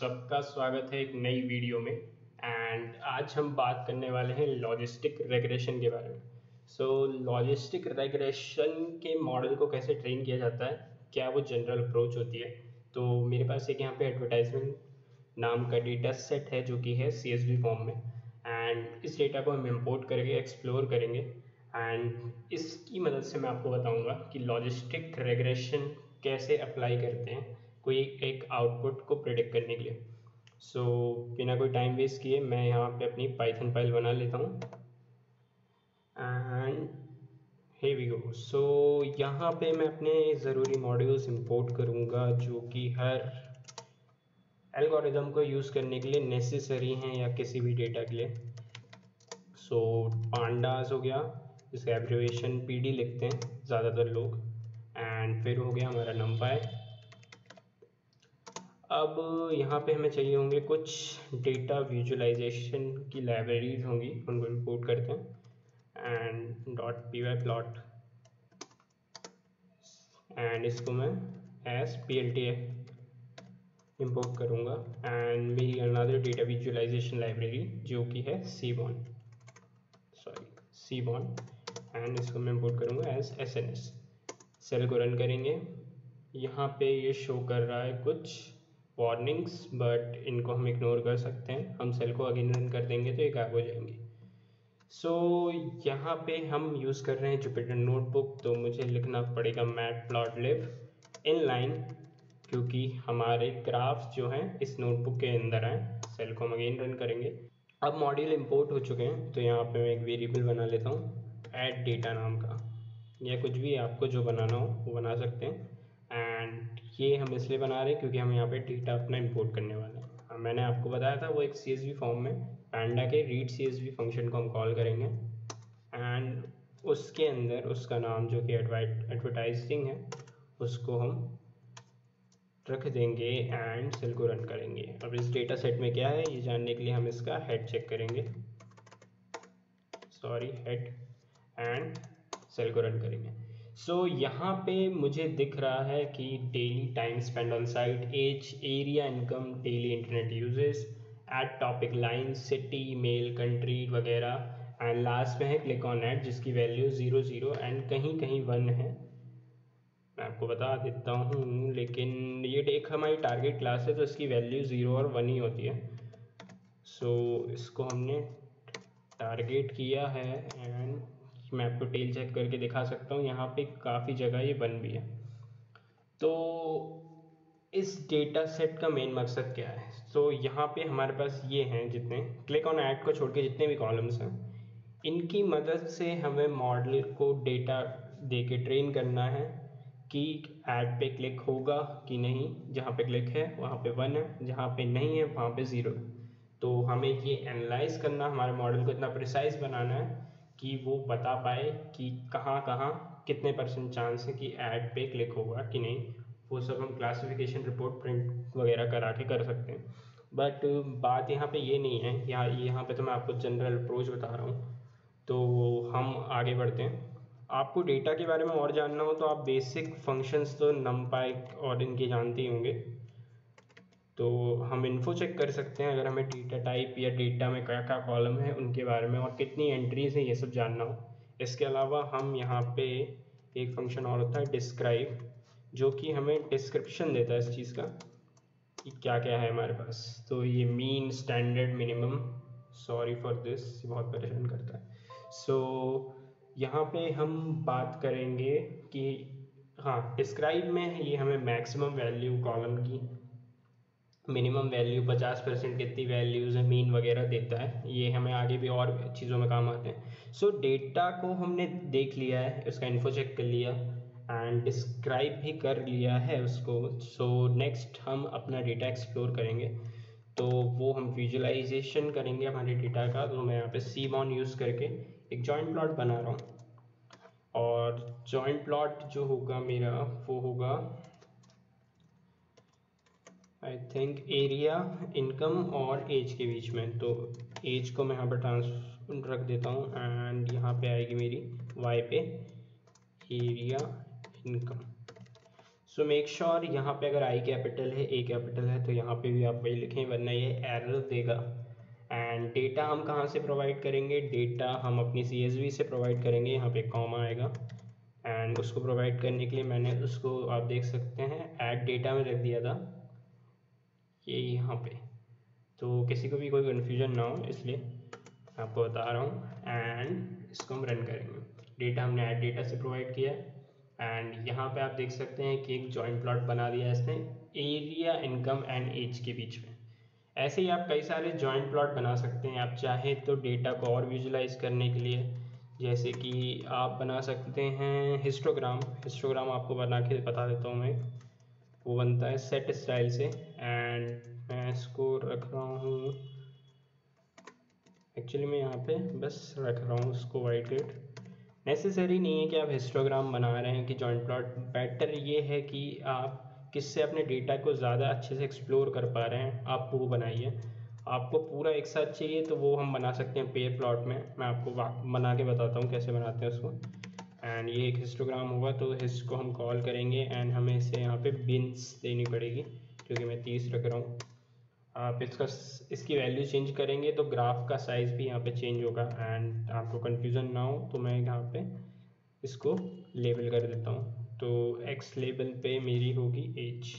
सबका स्वागत है एक नई वीडियो में। एंड आज हम बात करने वाले हैं लॉजिस्टिक रेग्रेशन के बारे में। लॉजिस्टिक रेग्रेशन के मॉडल को कैसे ट्रेन किया जाता है, क्या वो जनरल अप्रोच होती है। तो मेरे पास एक यहाँ पे एडवर्टाइजमेंट नाम का डेटा सेट है जो कि है CSV फॉर्म में। एंड इस डेटा को हम इंपोर्ट करेंगे, एक्सप्लोर करेंगे एंड इसकी मदद से मैं आपको बताऊंगा कि लॉजिस्टिक रेग्रेशन कैसे अप्लाई करते हैं कोई एक आउटपुट को प्रेडिक्ट करने के लिए। बिना कोई टाइम वेस्ट किए मैं यहाँ पे अपनी पाइथन फाइल बना लेता हूँ एंड here we go। यहाँ पे मैं अपने ज़रूरी मॉड्यूल्स इंपोर्ट करूँगा जो कि हर एल्गोरिदम को यूज़ करने के लिए नेसेसरी हैं या किसी भी डेटा के लिए। पांडास हो गया, इसका एब्रिविएशन PD लिखते हैं ज़्यादातर लोग। एंड फिर हो गया हमारा numpy। अब यहाँ पे हमें चाहिए होंगे कुछ डेटा विजुअलाइजेशन की लाइब्रेरीज होंगी, उनको इंपोर्ट करते हैं एंड .py प्लॉट एंड इसको मैं एज PLTF इंपोर्ट करूँगा एंड मेरी अनदर डेटा विजुअलाइजेशन लाइब्रेरी जो कि है Seaborn एंड इसको मैं इंपोर्ट करूँगा एज SNS। सेल को रन करेंगे, यहाँ पे ये शो कर रहा है कुछ वार्निंग्स बट इनको हम इग्नोर कर सकते हैं। हम सेल को अगेन रन कर देंगे तो ये गायब हो जाएंगे। यहाँ पे हम यूज़ कर रहे हैं जुपिटर नोटबुक, तो मुझे लिखना पड़ेगा मैटप्लॉटलिब इनलाइन क्योंकि हमारे ग्राफ्स जो हैं इस नोटबुक के अंदर हैं। सेल को हम अगेन रन करेंगे। अब मॉड्यूल इंपोर्ट हो चुके हैं तो यहाँ पे मैं एक वेरिएबल बना लेता हूँ ऐड डेटा नाम का, या कुछ भी आपको जो बनाना हो वो बना सकते हैं। एंड ये हम इसलिए बना रहे हैं क्योंकि हम यहाँ पे डेटा अपना इंपोर्ट करने वाले हैं। मैंने आपको बताया था वो एक CSV फॉर्म में पैंडा के रीड CSV फंक्शन को हम कॉल करेंगे एंड उसके अंदर उसका नाम जो कि एडवर्टाइजिंग है उसको हम रख देंगे एंड सेल को रन करेंगे। अब इस डेटा सेट में क्या है ये जानने के लिए हम इसका हेड चेक करेंगे, हेड एंड सेल को रन करेंगे। यहाँ पे मुझे दिख रहा है कि daily time spend on site, age, area, income, daily internet uses, ad topic line, city, male, country वगैरह एंड लास्ट में है क्लिक ऑन एड जिसकी वैल्यू 00 एंड कहीं कहीं 1 है। मैं आपको बता देता हूँ, लेकिन ये एक हमारी टारगेट क्लास है तो इसकी वैल्यू 0 और 1 ही होती है। इसको हमने टारगेट किया है एंड मैं आपको टेल चेक करके दिखा सकता हूँ। यहाँ पे काफ़ी जगह ये 1 भी है। तो इस डेटा सेट का मेन मकसद क्या है? यहाँ पे हमारे पास ये हैं जितने क्लिक ऑन ऐड को छोड़ के जितने भी कॉलम्स हैं, इनकी मदद से हमें मॉडल को डेटा दे के ट्रेन करना है कि ऐड पे क्लिक होगा कि नहीं। जहाँ पे क्लिक है वहाँ पे 1 है, जहाँ पे नहीं है वहाँ पे 0। तो हमें ये एनालाइज करना, हमारे मॉडल को इतना प्रिसाइज बनाना है कि वो बता पाए कि कहाँ कहाँ कितने % चांस है कि ऐड पे क्लिक होगा कि नहीं। वो सब हम क्लासिफिकेशन रिपोर्ट प्रिंट वगैरह करा के कर सकते हैं। बट बात यहाँ पे ये नहीं है, यहाँ पे तो मैं आपको जनरल अप्रोच बता रहा हूँ। तो हम आगे बढ़ते हैं। आपको डेटा के बारे में और जानना हो तो आप बेसिक फंक्शंस तो numpy और इनके जानते ही होंगे। तो हम इन्फो चेक कर सकते हैं अगर हमें डेटा टाइप या डेटा में क्या क्या कॉलम है उनके बारे में और कितनी एंट्रीज है ये सब जानना हो। इसके अलावा हम यहाँ पे एक फंक्शन और होता है डिस्क्राइब, जो कि हमें डिस्क्रिप्शन देता है इस चीज़ का कि क्या क्या है हमारे पास। तो ये mean, standard, minimum, sorry for this, बहुत परेशान करता है। यहाँ पे हम बात करेंगे कि हाँ, डिस्क्राइब में ये हमें मैक्सिमम वैल्यू कॉलम की, मिनिमम वैल्यू 50% कितनी वैल्यूज़ है, मीन वगैरह देता है। ये हमें आगे भी और चीज़ों में काम आते हैं। डेटा को हमने देख लिया है, उसका इन्फो चेक कर लिया एंड डिस्क्राइब भी कर लिया है उसको। नेक्स्ट हम अपना डेटा एक्सप्लोर करेंगे, तो वो हम विजुअलाइजेशन करेंगे हमारे डेटा का। तो मैं यहाँ पे Seaborn यूज़ करके एक जॉइंट प्लॉट बना रहा हूँ और जॉइंट प्लॉट जो होगा मेरा वो होगा आई थिंक एरिया, इनकम और एज के बीच में। तो एज को मैं यहाँ पर रख देता हूँ एंड यहाँ पे आएगी मेरी वाई पे area income. So make sure यहाँ पे अगर आई कैपिटल है, ए कैपिटल है, तो यहाँ पे भी आप वही लिखें, वरना ये एरर देगा। एंड डेटा हम कहाँ से प्रोवाइड करेंगे? डेटा हम अपनी CSV से प्रोवाइड करेंगे। यहाँ पे कॉमा आएगा एंड उसको प्रोवाइड करने के लिए मैंने उसको, आप देख सकते हैं, ऐड डेटा में रख दिया था ये यहाँ पे, तो किसी को भी कोई कन्फ्यूजन ना हो इसलिए आपको बता रहा हूँ। एंड इसको हम रन करेंगे। डेटा हमने ऐड डेटा से प्रोवाइड किया एंड यहाँ पे आप देख सकते हैं कि एक जॉइंट प्लॉट बना दिया इसने एरिया, इनकम एंड एज के बीच में। ऐसे ही आप कई सारे जॉइंट प्लॉट बना सकते हैं। आप चाहें तो डेटा को और विजुलाइज करने के लिए, जैसे कि आप बना सकते हैं हिस्टोग्राम। हिस्टोग्राम आपको बना के बता देता हूँ मैं। वो बनता है सेट स्टाइल से एंड मैं इसको रख रहा हूँ, एक्चुअली मैं यहाँ पे बस रख रहा हूँ उसको वाइट ग्रिड। नेसेसरी नहीं है कि आप हिस्टोग्राम बना रहे हैं कि जॉइंट प्लॉट। बेटर ये है कि आप किससे अपने डेटा को ज़्यादा अच्छे से एक्सप्लोर कर पा रहे हैं, आप वो बनाइए। आपको पूरा एक साथ चाहिए तो वो हम बना सकते हैं पेयर प्लॉट में। मैं आपको बना के बताता हूँ कैसे बनाते हैं उसको। एंड ये एक हिस्टोग्राम होगा तो हिस्ट को हम कॉल करेंगे एंड हमें इसे यहाँ पे बिन्स देनी पड़ेगी, क्योंकि मैं 30 रख रहा हूँ। आप इसकी वैल्यू चेंज करेंगे तो ग्राफ का साइज़ भी यहाँ पे चेंज होगा। एंड आपको कन्फ्यूज़न ना हो तो मैं यहाँ पे इसको लेबल कर देता हूँ। तो एक्स लेबल पे मेरी होगी एज,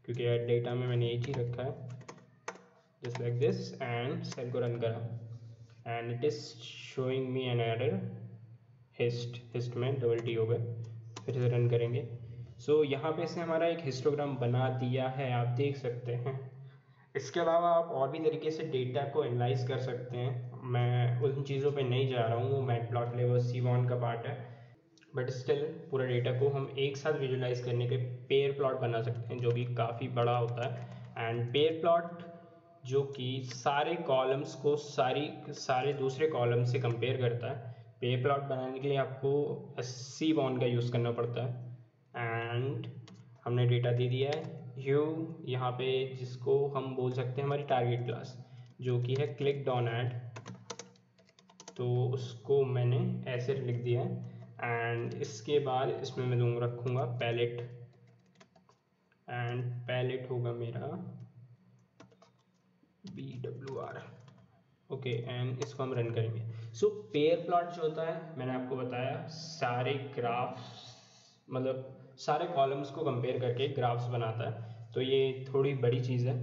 क्योंकि ऐड डेटा में मैंने एज ही रखा है, just like this. And cell को रन करा and it is showing me an error. Hist में डबल टी हो गए। फिर से रन करेंगे। सो यहाँ पे इसने हमारा एक हिस्टोग्राम बना दिया है, आप देख सकते हैं। इसके अलावा आप और भी तरीके से डेटा को एनालाइज कर सकते हैं। मैं उन चीज़ों पे नहीं जा रहा हूँ, वो मैटप्लॉटलिब C1 का पार्ट है। बट स्टिल पूरा डेटा को हम एक साथ विजुलाइज करने के पेयर प्लॉट बना सकते हैं, जो कि काफ़ी बड़ा होता है। एंड पेयर प्लॉट जो कि सारे कॉलम्स को सारे दूसरे कॉलम से कंपेयर करता है। पेयर प्लॉट बनाने के लिए आपको C1 का यूज़ करना पड़ता है। एंड हमने डेटा दे दिया है यू यहाँ पे, जिसको हम बोल सकते हैं हमारी टारगेट क्लास, जो कि है क्लिक ऑन ऐड। तो उसको मैंने ऐसे लिख दिया है। एंड इसके बाद इसमें मैं रखूँगा पैलेट। एंड पैलेट होगा मेरा BWR। ओके एंड इसको हम रन करेंगे। सो पेयर प्लॉट जो होता है, मैंने आपको बताया, सारे ग्राफ्स, मतलब सारे कॉलम्स को कंपेयर करके ग्राफ्स बनाता है। तो ये थोड़ी बड़ी चीज़ है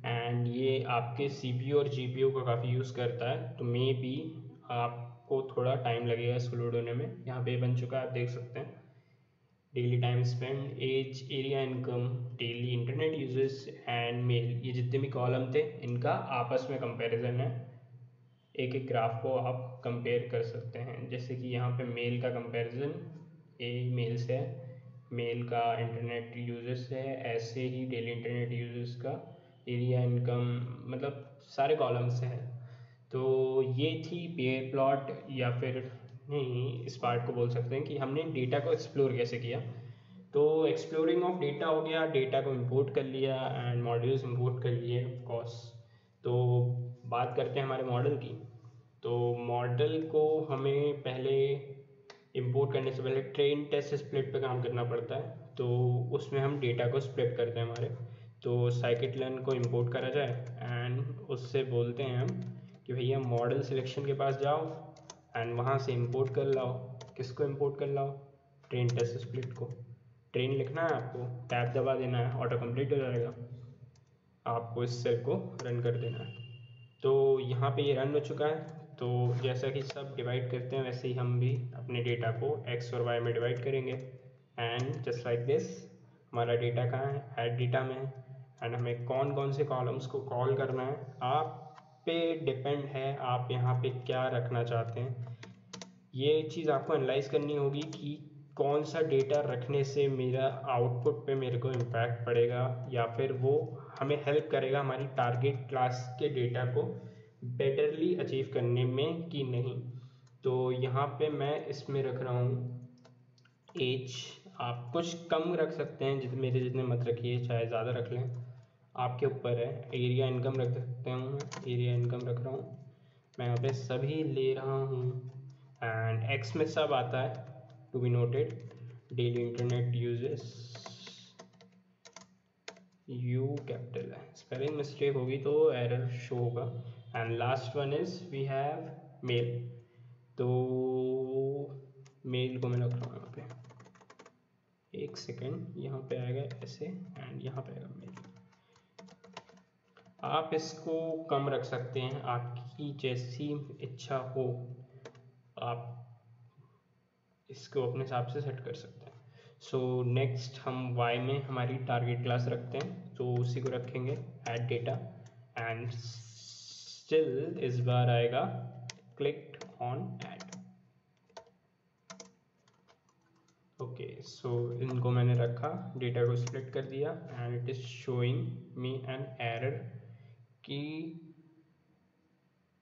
एंड ये आपके CPU और GPU को काफ़ी यूज़ करता है। तो मे बी आपको थोड़ा टाइम लगेगा इसको लोड होने में। यहाँ पे बन चुका है, आप देख सकते हैं। Daily time spend, age, area, income, daily internet uses and male, ये जितने भी कॉलम थे इनका आपस में कंपैरिजन है। एक एक ग्राफ को आप कंपेयर कर सकते हैं। जैसे कि यहाँ पे मेल का कंपैरिजन मेल से है, मेल का इंटरनेट यूजेस से है, ऐसे ही डेली इंटरनेट यूजेस का एरिया, इनकम, मतलब सारे कॉलम से है। तो ये थी पेयर प्लॉट, या फिर नहीं, इस पार्ट को बोल सकते हैं कि हमने डेटा को एक्सप्लोर कैसे किया। तो एक्सप्लोरिंग ऑफ डेटा हो गया, डेटा को इंपोर्ट कर लिया एंड मॉड्यूल्स इंपोर्ट कर लिए ऑफ कोर्स। तो बात करते हैं हमारे मॉडल की। तो मॉडल को हमें पहले इंपोर्ट करने से पहले ट्रेन टेस्ट स्प्लिट पे काम करना पड़ता है। तो उसमें हम डेटा को स्प्लिट करते हैं हमारे। तो scikit-learn को इंपोर्ट करा जाए एंड उससे बोलते हैं हम कि भैया मॉडल सिलेक्शन के पास जाओ एंड वहाँ से इंपोर्ट कर लाओ। किसको इंपोर्ट कर लाओ? ट्रेन टेस्ट स्प्लिट को। ट्रेन लिखना है आपको, टैब दबा देना है, ऑटो कंप्लीट हो जाएगा। आपको इस सेल को रन कर देना है। तो यहाँ पे ये रन हो चुका है। तो जैसा कि सब डिवाइड करते हैं वैसे ही हम भी अपने डेटा को x और y में डिवाइड करेंगे। एंड जस्ट लाइक दिस, हमारा डेटा कहाँ है? ऐड डेटा में है। एंड हमें कौन कौन से कॉलम्स को कॉल करना है, आप पे डिपेंड है आप यहाँ पे क्या रखना चाहते हैं। ये चीज़ आपको एनालाइज करनी होगी कि कौन सा डेटा रखने से मेरा आउटपुट पे मेरे को इम्पैक्ट पड़ेगा, या फिर वो हमें हेल्प करेगा हमारी टारगेट क्लास के डेटा को बेटरली अचीव करने में कि नहीं। तो यहाँ पे मैं इसमें रख रहा हूँ एज। आप कुछ कम रख सकते हैं, जितने मेरे जितने मत रखिए, चाहे ज़्यादा रख लें, आपके ऊपर है। एरिया, इनकम रख सकते हूँ, मैं एरिया इनकम रख रहा हूँ। मैं यहाँ पे सभी ले रहा हूँ एंड एक्स में सब आता है, to be noted. Daily internet uses U capital है, स्पेलिंग मिस्टेक होगी तो एरर शो होगा। And last one is we have male. तो मेल को मैं रख रहा हूँ यहाँ पे, एक सेकेंड, यहाँ पे आएगा ऐसे एंड यहाँ पे आएगा मेल। आप इसको कम रख सकते हैं, आपकी जैसी इच्छा हो आप इसको अपने हिसाब से सेट कर सकते हैं। सो नेक्स्ट हम y में हमारी टारगेट क्लास रखते हैं, तो उसी को रखेंगे ऐड डेटा एंड स्टिल इस बार आएगा क्लिक्ड ऑन ऐड। ओके, सो इनको मैंने रखा, डेटा को सिलेक्ट कर दिया and it is showing me an error कि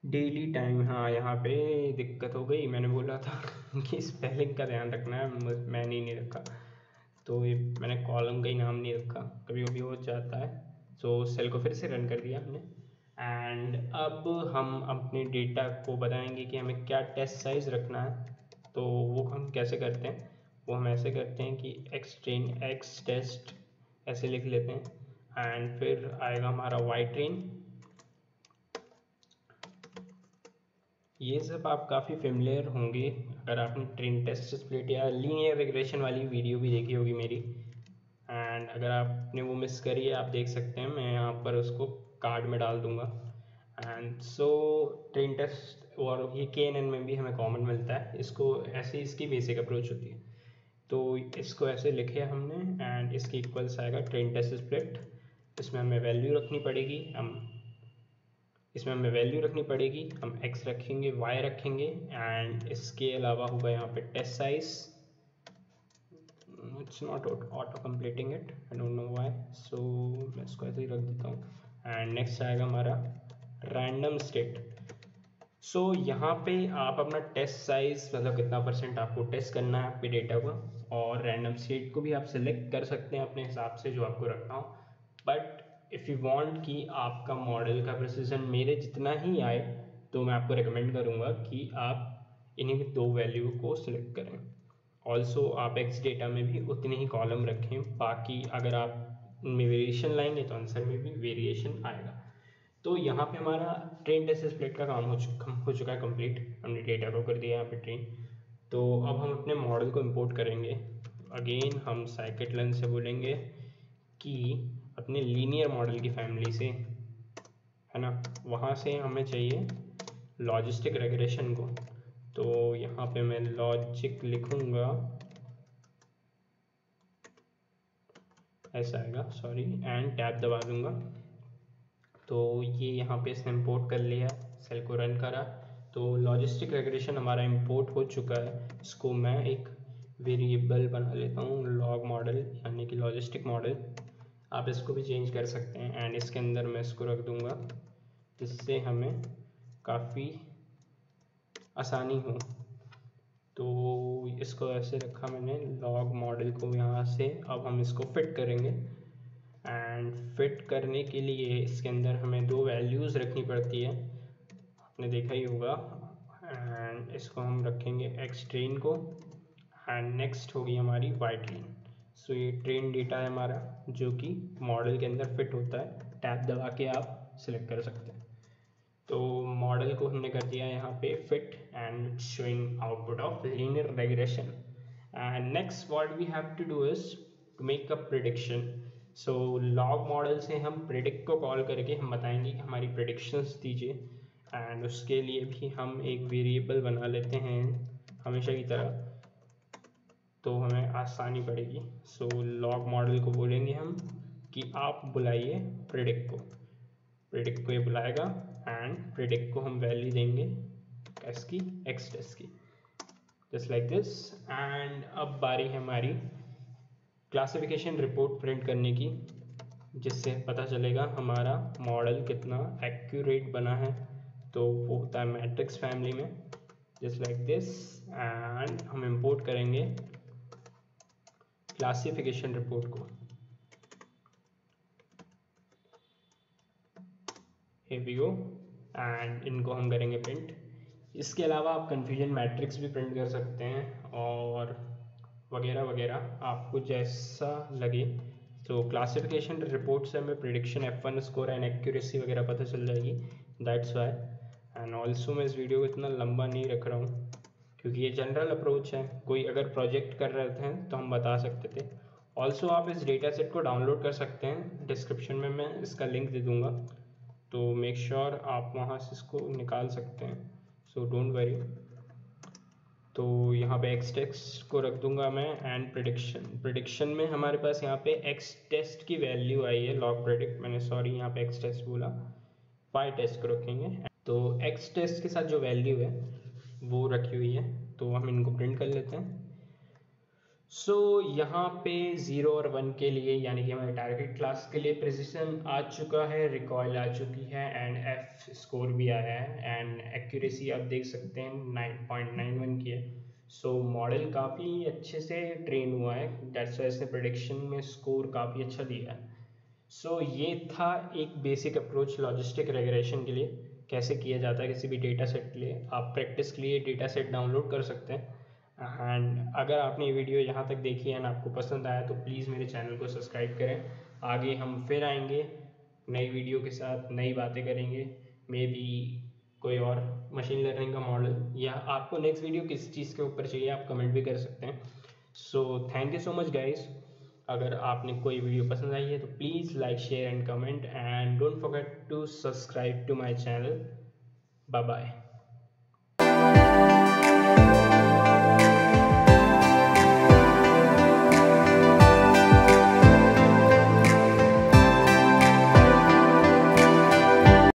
डेली टाइम, हाँ यहाँ पे दिक्कत हो गई, मैंने बोला था कि स्पेलिंग का ध्यान रखना है, मैंने नहीं रखा, तो ये मैंने कॉलम का ही नाम नहीं रखा, कभी कभी हो जाता है। सो सेल को फिर से रन कर दिया हमने एंड अब हम अपने डेटा को बताएंगे कि हमें क्या टेस्ट साइज रखना है। तो वो हम कैसे करते हैं, वो हम ऐसे करते हैं कि एक्सट्रेन एक्स टेस्ट ऐसे लिख लेते हैं एंड फिर आएगा हमारा वाई ट्रेन। ये सब आप काफ़ी फेमिलियर होंगे अगर आपने ट्रेन टेस्ट स्प्लिट या लीनियर रिग्रेशन वाली वीडियो भी देखी होगी मेरी, एंड अगर आपने वो मिस करी है आप देख सकते हैं, मैं यहाँ पर उसको कार्ड में डाल दूँगा। एंड सो ट्रेन टेस्ट और ये KNN में भी हमें कॉमन मिलता है, इसको ऐसे इसकी बेसिक अप्रोच होती है। तो इसको ऐसे लिखे हमने एंड इसके इक्वल्स आएगा ट्रेन टेस्ट स्प्लिट, इसमें हमें वैल्यू रखनी पड़ेगी, हम x रखेंगे, y रखेंगे एंड इसके अलावा होगा यहाँ पे text size, it's not auto completing it, I don't know why, so मैं इसको ऐसे ही रख देता हूँ। एंड नेक्स्ट आएगा हमारा रैंडम स्टेट। सो यहाँ पे आप अपना टेस्ट साइज, मतलब कितना % आपको टेस्ट करना है आपके डेटा को, और रैंडम स्टेट को भी आप सिलेक्ट कर सकते हैं अपने हिसाब से जो आपको रखना हो। बट इफ़ यू वांट कि आपका मॉडल का प्रिसीजन मेरे जितना ही आए, तो मैं आपको रिकमेंड करूँगा कि आप इन्हीं दो वैल्यू को सिलेक्ट करें। ऑल्सो आप एक्स डेटा में भी उतने ही कॉलम रखें, बाकी अगर आप उनमें वेरिएशन लाएंगे तो आंसर में भी वेरिएशन आएगा। तो यहाँ पे हमारा ट्रेन टेस्ट स्प्लिट का काम हो चुका है कंप्लीट, हमने डेटा को कर दिया यहाँ पे ट्रेन। तो अब हम अपने मॉडल को इंपोर्ट करेंगे। अगेन हम scikit-learn से बोलेंगे कि अपने लीनियर मॉडल की फैमिली से, है ना, वहाँ से हमें चाहिए लॉजिस्टिक रेग्रेशन को। तो यहाँ पे मैं लॉजिक लिखूँगा, ऐसा आएगा, सॉरी, एंड टैब दबा दूँगा। तो ये यहाँ पे इसने इंपोर्ट कर लिया, सेल को रन करा, तो लॉजिस्टिक रेग्रेशन हमारा इंपोर्ट हो चुका है। इसको मैं एक वेरिएबल बना लेता हूँ, लॉग मॉडल यानी कि लॉजिस्टिक मॉडल, आप इसको भी चेंज कर सकते हैं एंड इसके अंदर मैं इसको रख दूँगा जिससे हमें काफ़ी आसानी हो। तो इसको ऐसे रखा मैंने लॉग मॉडल को यहाँ से, अब हम इसको फिट करेंगे एंड फिट करने के लिए इसके अंदर हमें दो वैल्यूज़ रखनी पड़ती है, आपने देखा ही होगा। एंड इसको हम रखेंगे एक्स ट्रेन को एंड नेक्स्ट होगी हमारी वाई ट्रेन। सो ये ट्रेन डेटा है हमारा जो कि मॉडल के अंदर फिट होता है, टैब दबा के आप सिलेक्ट कर सकते हैं। तो मॉडल को हमने कर दिया यहाँ पे fit and showing output of linear regression. And next what we have to do is to make a prediction. So log model से हम प्रिडिक्ट को कॉल करके हम बताएंगे कि हमारी प्रिडिक्शंस दीजिए, एंड उसके लिए भी हम एक वेरिएबल बना लेते हैं हमेशा की तरह, तो हमें आसानी पड़ेगी। सो लॉग मॉडल को बोलेंगे हम कि आप बुलाइए प्रिडिक्ट को ये बुलाएगा एंड प्रिडिक्ट को हम वैल्यू देंगे एक्स की, एक्स टेस्ट की, जस्ट लाइक दिस। एंड अब बारी है हमारी क्लासिफिकेशन रिपोर्ट प्रिंट करने की, जिससे पता चलेगा हमारा मॉडल कितना एक्यूरेट बना है। तो वो होता है मैट्रिक्स फैमिली में, जस्ट लाइक दिस। एंड हम इंपोर्ट करेंगे क्लासिफिकेशन रिपोर्ट को, here we go, एंड इनको हम करेंगे प्रिंट। इसके अलावा आप कन्फ्यूजन मैट्रिक्स भी प्रिंट कर सकते हैं और वगैरह वगैरह, आपको जैसा लगे। तो क्लासिफिकेशन रिपोर्ट से हमें prediction F1 score and accuracy वगैरह पता चल जाएगी, दैट्स वाई। एंड ऑल्सो मैं इस वीडियो को इतना लंबा नहीं रख रहा हूँ क्योंकि ये जनरल अप्रोच है, कोई अगर प्रोजेक्ट कर रहे थे तो हम बता सकते थे। ऑल्सो आप इस डेटा सेट को डाउनलोड कर सकते हैं, डिस्क्रिप्शन में मैं इसका लिंक दे दूँगा, तो मेक श्योर आप वहाँ से इसको निकाल सकते हैं, सो डोंट वरी। तो यहाँ पे एक्स टेस्ट को रख दूंगा मैं एंड प्रिडिक्शन में हमारे पास यहाँ पे एक्स टेस्ट की वैल्यू आई है, लॉग प्रेडिक्ट, मैंने सॉरी यहाँ पे एक्स टेस्ट बोला, वाई टेस्ट को रखेंगे। तो एक्स टेस्ट के साथ जो वैल्यू है वो रखी हुई है, तो हम इनको प्रिंट कर लेते हैं। सो यहाँ पे 0 और 1 के लिए यानी कि हमारे टारगेट क्लास के लिए प्रिसिशन आ चुका है, रिकॉइल आ चुकी है एंड एफ स्कोर भी आया है एंड एक्यूरेसी आप देख सकते हैं 9.91 की है। सो मॉडल काफ़ी अच्छे से ट्रेन हुआ है, दैट्स वाई इसने प्रेडिक्शन में स्कोर काफ़ी अच्छा दिया है। सो ये था एक बेसिक अप्रोच लॉजिस्टिक रेग्रेशन के लिए, कैसे किया जाता है किसी भी डेटा सेट के लिए। आप प्रैक्टिस के लिए डेटा सेट डाउनलोड कर सकते हैं। एंड अगर आपने ये वीडियो यहाँ तक देखी एंड आपको पसंद आया तो प्लीज़ मेरे चैनल को सब्सक्राइब करें। आगे हम फिर आएंगे नई वीडियो के साथ, नई बातें करेंगे, मे बी कोई और मशीन लर्निंग का मॉडल, या आपको नेक्स्ट वीडियो किस चीज़ के ऊपर चाहिए आप कमेंट भी कर सकते हैं। So thank you so much guys. अगर आपने कोई वीडियो पसंद आई है तो please like share and comment and don't forget to subscribe to my channel. Bye bye.